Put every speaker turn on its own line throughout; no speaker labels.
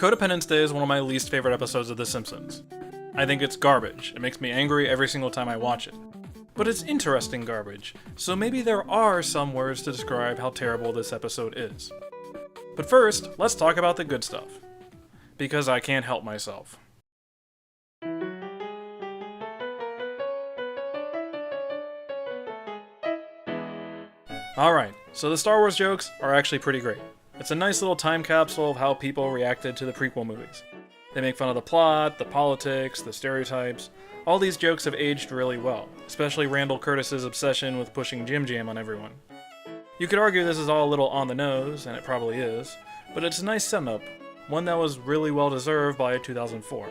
Codependence Day is one of my least favorite episodes of The Simpsons. I think it's garbage. It makes me angry every single time I watch it. But it's interesting garbage, so maybe there are some words to describe how terrible this episode is. But first, let's talk about the good stuff. Because I can't help myself. Alright, so the Star Wars jokes are actually pretty great. It's a nice little time capsule of how people reacted to the prequel movies. They make fun of the plot, the politics, the stereotypes. All these jokes have aged really well, especially Randall Curtis's obsession with pushing Jim Jam on everyone. You could argue this is all a little on the nose, and it probably is, but it's a nice setup, one that was really well deserved by 2004.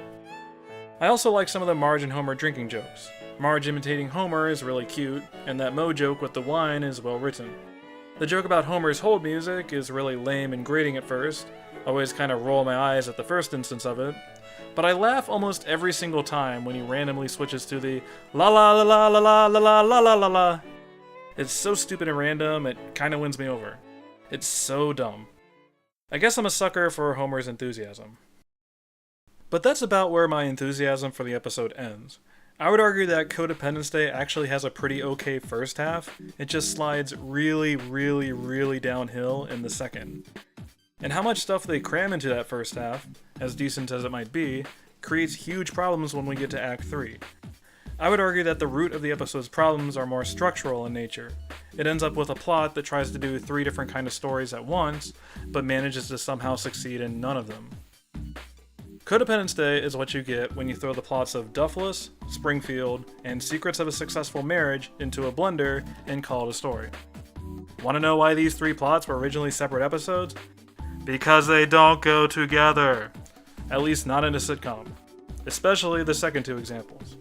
I also like some of the Marge and Homer drinking jokes. Marge imitating Homer is really cute, and that Moe joke with the wine is well written. The joke about Homer's hold music is really lame and grating at first. I always kind of roll my eyes at the first instance of it. But I laugh almost every single time when he randomly switches to the la la la la la la la la la la la. It's so stupid and random, it kind of wins me over. It's so dumb. I guess I'm a sucker for Homer's enthusiasm. But that's about where my enthusiasm for the episode ends. I would argue that Codependence Day actually has a pretty okay first half. It just slides really, really, really downhill in the second. And how much stuff they cram into that first half, as decent as it might be, creates huge problems when we get to Act 3. I would argue that the root of the episode's problems are more structural in nature. It ends up with a plot that tries to do 3 different kinds of stories at once, but manages to somehow succeed in none of them. Codependence Day is what you get when you throw the plots of Duffless, Springfield, and Secrets of a Successful Marriage into a blender and call it a story. Want to know why these 3 plots were originally separate episodes? Because they don't go together. At least not in a sitcom. Especially the second 2 examples.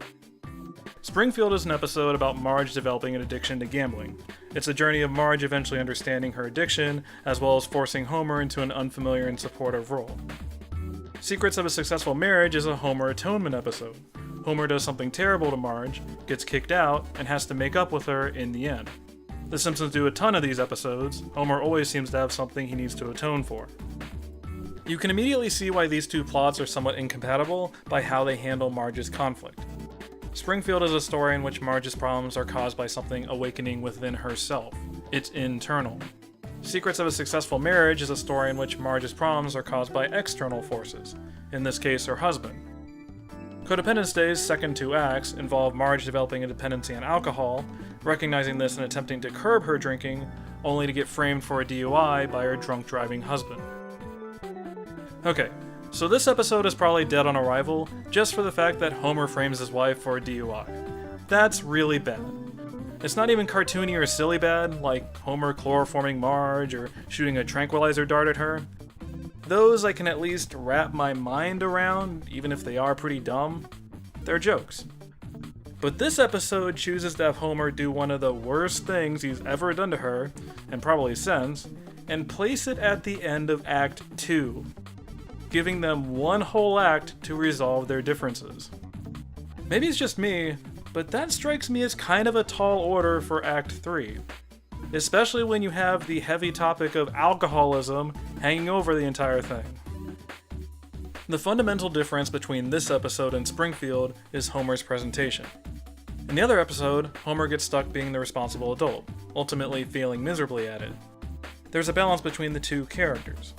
Springfield is an episode about Marge developing an addiction to gambling. It's a journey of Marge eventually understanding her addiction, as well as forcing Homer into an unfamiliar and supportive role. Secrets of a Successful Marriage is a Homer atonement episode. Homer does something terrible to Marge, gets kicked out, and has to make up with her in the end. The Simpsons do a ton of these episodes. Homer always seems to have something he needs to atone for. You can immediately see why these 2 plots are somewhat incompatible by how they handle Marge's conflict. Springfield is a story in which Marge's problems are caused by something awakening within herself. It's internal. Secrets of a Successful Marriage is a story in which Marge's problems are caused by external forces, in this case her husband. Codependence Day's second 2 acts involve Marge developing a dependency on alcohol, recognizing this and attempting to curb her drinking, only to get framed for a DUI by her drunk driving husband. Okay, so this episode is probably dead on arrival just for the fact that Homer frames his wife for a DUI. That's really bad. It's not even cartoony or silly bad, like Homer chloroforming Marge or shooting a tranquilizer dart at her. Those I can at least wrap my mind around, even if they are pretty dumb. They're jokes. But this episode chooses to have Homer do one of the worst things he's ever done to her, and probably since, and place it at the end of Act 2, giving them one whole act to resolve their differences. Maybe it's just me, but that strikes me as kind of a tall order for Act 3. Especially when you have the heavy topic of alcoholism hanging over the entire thing. The fundamental difference between this episode and Springfield is Homer's presentation. In the other episode, Homer gets stuck being the responsible adult, ultimately failing miserably at it. There's a balance between the 2 characters.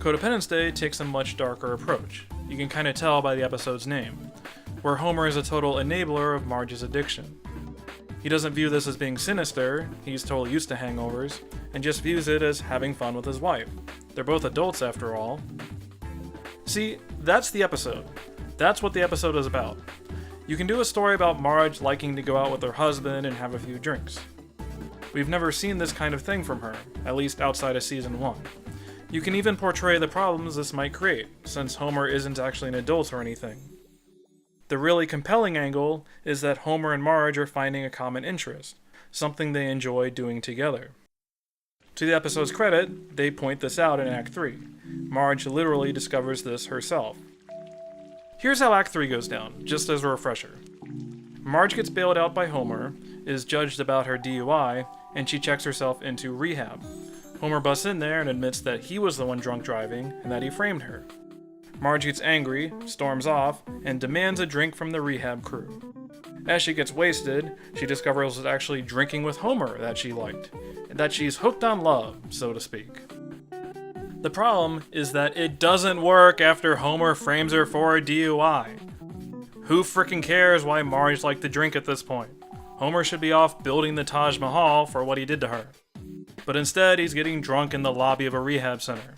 Codependence Day takes a much darker approach. You can kind of tell by the episode's name, where Homer is a total enabler of Marge's addiction. He doesn't view this as being sinister, he's totally used to hangovers, and just views it as having fun with his wife. They're both adults after all. See, that's the episode. That's what the episode is about. You can do a story about Marge liking to go out with her husband and have a few drinks. We've never seen this kind of thing from her, at least outside of season 1. You can even portray the problems this might create, since Homer isn't actually an adult or anything. The really compelling angle is that Homer and Marge are finding a common interest, something they enjoy doing together. To the episode's credit, they point this out in Act 3. Marge literally discovers this herself. Here's how Act 3 goes down, just as a refresher. Marge gets bailed out by Homer, is judged about her DUI, and she checks herself into rehab. Homer busts in there and admits that he was the one drunk driving and that he framed her. Marge gets angry, storms off, and demands a drink from the rehab crew. As she gets wasted, she discovers it's actually drinking with Homer that she liked, and that she's hooked on love, so to speak. The problem is that it doesn't work after Homer frames her for a DUI. Who frickin' cares why Marge liked the drink at this point? Homer should be off building the Taj Mahal for what he did to her. But instead, he's getting drunk in the lobby of a rehab center.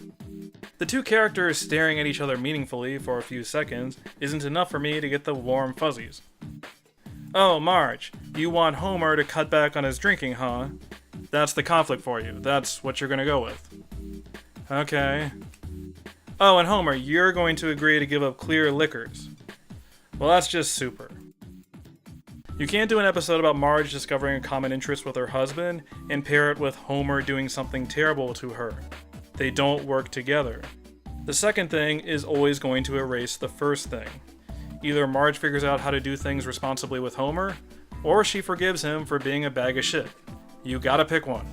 The two characters staring at each other meaningfully for a few seconds isn't enough for me to get the warm fuzzies. Oh, Marge, you want Homer to cut back on his drinking, huh? That's the conflict for you. That's what you're gonna go with. Okay. Oh, and Homer, you're going to agree to give up clear liquors. Well, that's just super. You can't do an episode about Marge discovering a common interest with her husband and pair it with Homer doing something terrible to her. They don't work together. The second thing is always going to erase the first thing. Either Marge figures out how to do things responsibly with Homer, or she forgives him for being a bag of shit. You gotta pick one.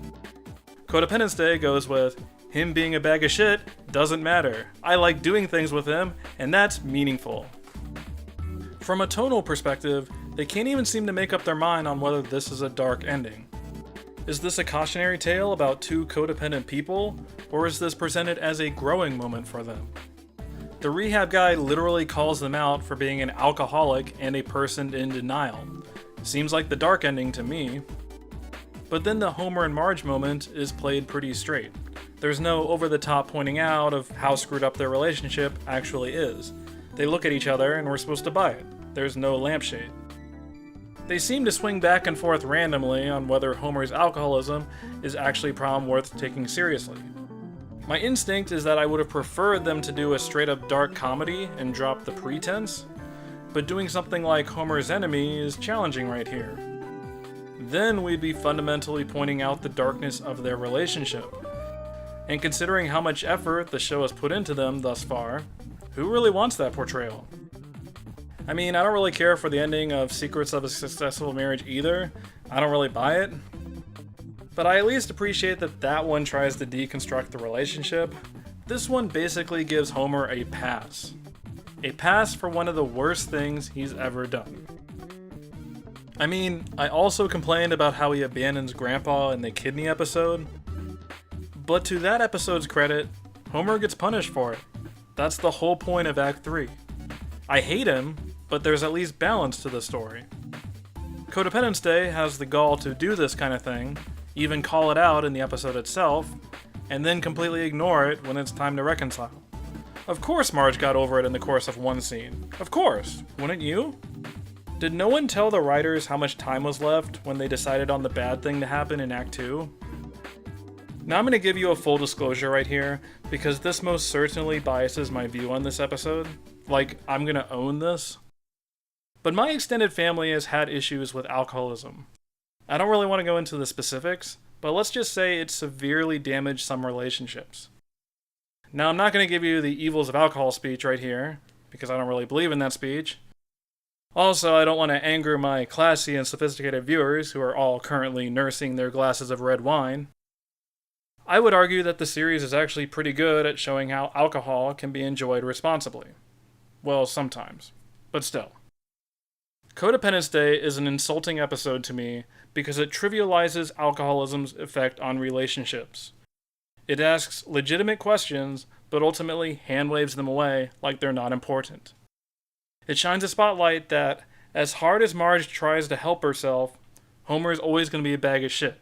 Codependence Day goes with, him being a bag of shit doesn't matter. I like doing things with him, and that's meaningful. From a tonal perspective, they can't even seem to make up their mind on whether this is a dark ending. Is this a cautionary tale about two codependent people, or is this presented as a growing moment for them? The rehab guy literally calls them out for being an alcoholic and a person in denial. Seems like the dark ending to me. But then the Homer and Marge moment is played pretty straight. There's no over-the-top pointing out of how screwed up their relationship actually is. They look at each other and we're supposed to buy it. There's no lampshade. They seem to swing back and forth randomly on whether Homer's alcoholism is actually a problem worth taking seriously. My instinct is that I would have preferred them to do a straight-up dark comedy and drop the pretense, but doing something like Homer's Enemy is challenging right here. Then we'd be fundamentally pointing out the darkness of their relationship. And considering how much effort the show has put into them thus far, who really wants that portrayal? I mean, I don't really care for the ending of Secrets of a Successful Marriage either. I don't really buy it. But I at least appreciate that that one tries to deconstruct the relationship. This one basically gives Homer a pass. A pass for one of the worst things he's ever done. I mean, I also complained about how he abandons Grandpa in the kidney episode. But to that episode's credit, Homer gets punished for it. That's the whole point of Act 3. I hate him, but there's at least balance to the story. Codependence Day has the gall to do this kind of thing, even call it out in the episode itself, and then completely ignore it when it's time to reconcile. Of course Marge got over it in the course of one scene. Of course, wouldn't you? Did no one tell the writers how much time was left when they decided on the bad thing to happen in Act 2? Now I'm going to give you a full disclosure right here, because this most certainly biases my view on this episode. Like, I'm going to own this. But my extended family has had issues with alcoholism. I don't really want to go into the specifics, but let's just say it severely damaged some relationships. Now I'm not going to give you the evils of alcohol speech right here, because I don't really believe in that speech. Also, I don't want to anger my classy and sophisticated viewers who are all currently nursing their glasses of red wine. I would argue that the series is actually pretty good at showing how alcohol can be enjoyed responsibly. Well, sometimes, but still. Codependence Day is an insulting episode to me because it trivializes alcoholism's effect on relationships. It asks legitimate questions, but ultimately hand-waves them away like they're not important. It shines a spotlight that, as hard as Marge tries to help herself, Homer is always going to be a bag of shit.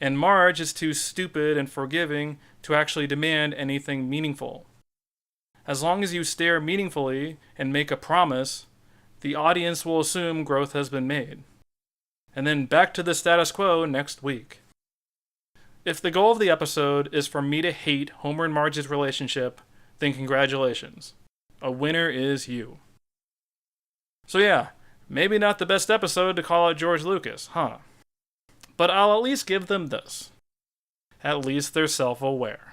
And Marge is too stupid and forgiving to actually demand anything meaningful. As long as you stare meaningfully and make a promise, the audience will assume growth has been made. And then back to the status quo next week. If the goal of the episode is for me to hate Homer and Marge's relationship, then congratulations. A winner is you. So yeah, maybe not the best episode to call out George Lucas, huh? But I'll at least give them this. At least they're self-aware.